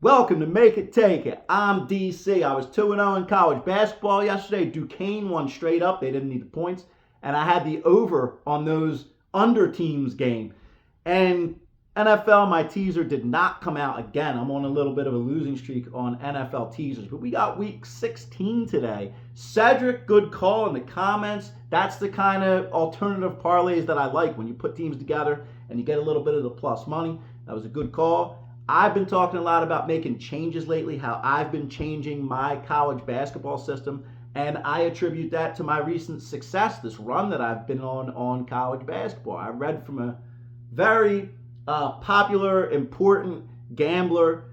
Welcome to Make It Take It. I'm DC. I was 2-0 in college basketball yesterday. Duquesne won straight up. They didn't need the points. And I had the over on those under teams game. And NFL, my teaser did not come out again. I'm on a little bit of a losing streak on NFL teasers. But we got week 16 today. Cedric, good call in the comments. That's the kind of alternative parlays that I like when you put teams together and you get a little bit of the plus money. That was a good call. I've been talking a lot about making changes lately, how I've been changing my college basketball system, and I attribute that to my recent success, this run that I've been on college basketball. I read from a very popular, important gambler,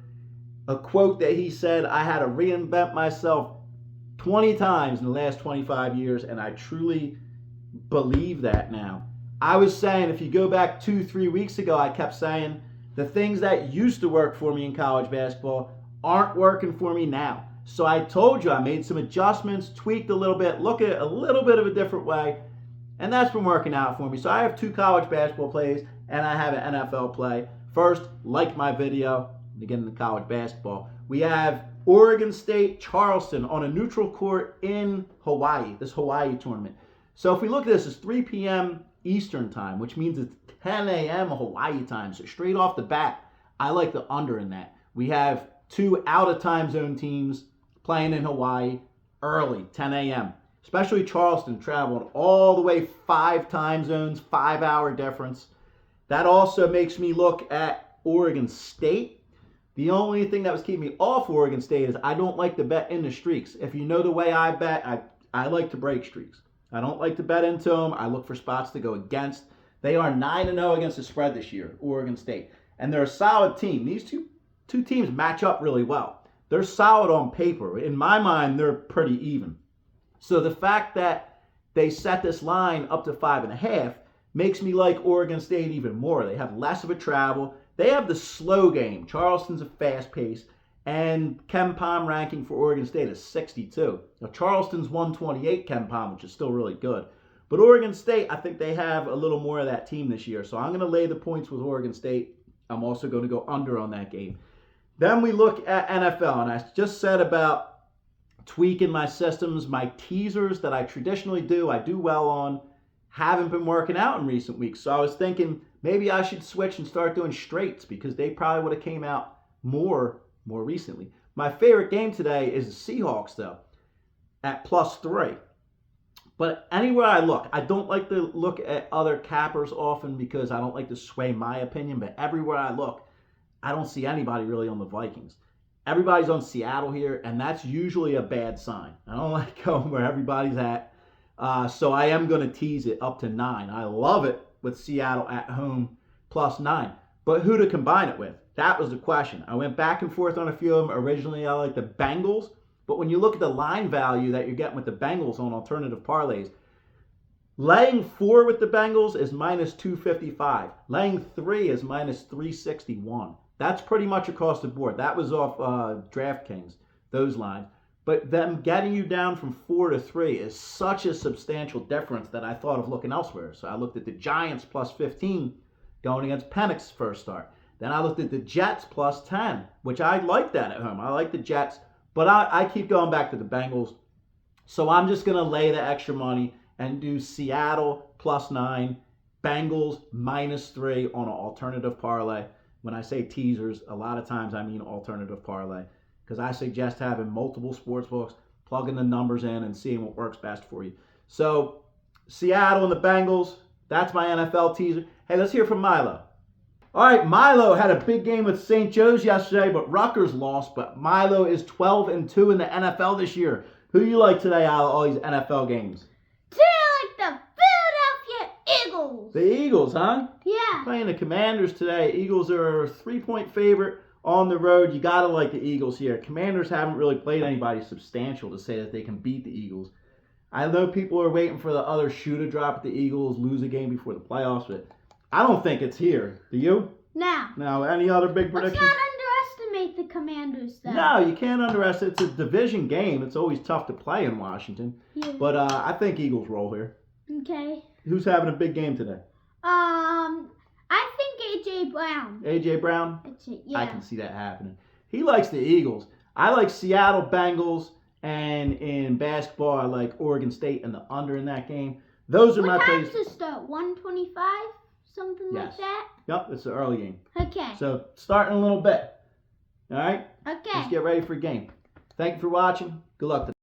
a quote that he said, I had to reinvent myself 20 times in the last 25 years, and I truly believe that now. I was saying, if you go back 2-3 weeks ago, I kept saying, the things that used to work for me in college basketball aren't working for me now. So I told you I made some adjustments, tweaked a little bit, look at it a little bit of a different way, and that's been working out for me. So I have 2 college basketball plays, and I have an NFL play. First, like my video to get into college basketball. We have Oregon State, Charleston on a neutral court in Hawaii, this Hawaii tournament. So if we look at this, it's 3 p.m. Eastern time, which means it's 10 a.m. Hawaii time. So straight off the bat, I like the under in that. We have 2 out of time zone teams playing in Hawaii early, 10 a.m. Especially Charleston traveling all the way 5 time zones, 5-hour difference. That also makes me look at Oregon State. The only thing that was keeping me off Oregon State is I don't like to bet in the streaks. If you know the way I bet, I like to break streaks. I don't like to bet into them. I look for spots to go against. They are 9-0 against the spread this year, Oregon State. And they're a solid team. These two teams match up really well. They're solid on paper. In my mind, they're pretty even. So the fact that they set this line up to 5.5 makes me like Oregon State even more. They have less of a travel. They have the slow game. Charleston's a fast pace. And KenPom ranking for Oregon State is 62. Now, Charleston's 128 KenPom, which is still really good. But Oregon State, I think they have a little more of that team this year. So I'm going to lay the points with Oregon State. I'm also going to go under on that game. Then we look at NFL, and I just said about tweaking my systems. My teasers that I traditionally do, I do well on, haven't been working out in recent weeks. So I was thinking maybe I should switch and start doing straights because they probably would have came out more recently. My favorite game today is the Seahawks, though, at +3. But anywhere I look, I don't like to look at other cappers often because I don't like to sway my opinion, but everywhere I look, I don't see anybody really on the Vikings. Everybody's on Seattle here, and that's usually a bad sign. I don't like going where everybody's at. So I am going to tease it up to 9. I love it with Seattle at home +9. But who to combine it with? That was the question. I went back and forth on a few of them. Originally, I liked the Bengals. But when you look at the line value that you're getting with the Bengals on alternative parlays, laying 4 with the Bengals is -255. Laying 3 is -361. That's pretty much across the board. That was off DraftKings, those lines. But them getting you down from 4 to 3 is such a substantial difference that I thought of looking elsewhere. So I looked at the Giants +15 going against Penix's first start. Then I looked at the Jets +10, which I like that at home. I like the Jets. But I keep going back to the Bengals. So I'm just going to lay the extra money and do Seattle +9, Bengals -3 on an alternative parlay. When I say teasers, a lot of times I mean alternative parlay because I suggest having multiple sports books, plugging the numbers in and seeing what works best for you. So Seattle and the Bengals, that's my NFL teaser. Hey, let's hear from Milo. All right, Milo had a big game with St. Joe's yesterday, but Rutgers lost. But Milo is 12-2 in the NFL this year. Who you like today out of all these NFL games? Today I like the Philadelphia Eagles. The Eagles, huh? Yeah. Playing the Commanders today. Eagles are a 3-point favorite on the road. You got to like the Eagles here. Commanders haven't really played anybody substantial to say that they can beat the Eagles. I know people are waiting for the other shoe to drop at the Eagles, lose a game before the playoffs, but I don't think it's here. Do you? No. Now, any other big predictions? Let's not underestimate the Commanders, though. No, you can't underestimate. It's a division game. It's always tough to play in Washington. Yeah. But I think Eagles roll here. Okay. Who's having a big game today? I think A.J. Brown. A.J. Brown? Yeah. I can see that happening. He likes the Eagles. I like Seattle Bengals, and in basketball, I like Oregon State and the under in that game. Those are my What time plays. does it start? 1:25? Something Yes. like that? Yep, it's an early game. Okay. So starting a little bit. All right? Okay. Let's get ready for a game. Thank you for watching. Good luck today.